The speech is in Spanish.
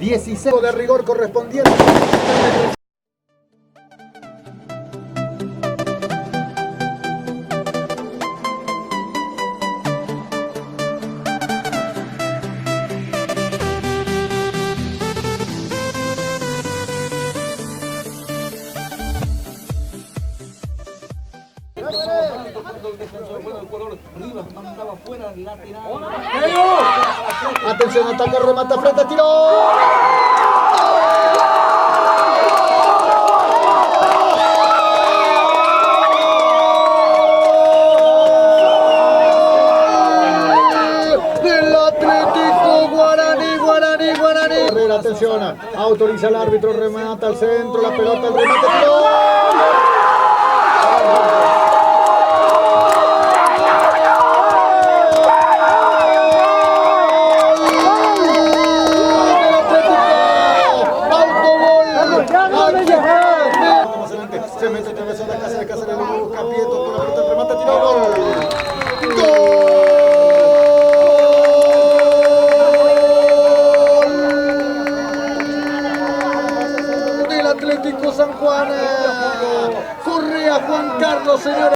16 de rigor correspondiente. Atención, ataca, remata, frente, tiro. Del Atlético Guaraní. Atención, autoriza el árbitro, remata al centro, la pelota, el remate, tiro. Se mete otra vez a la casa de Cáceres, lo busca Pieto con la pelota, el remate, tiró, gol. ¡Gol! Del Atlético San Juan. Correa Juan Carlos, señores.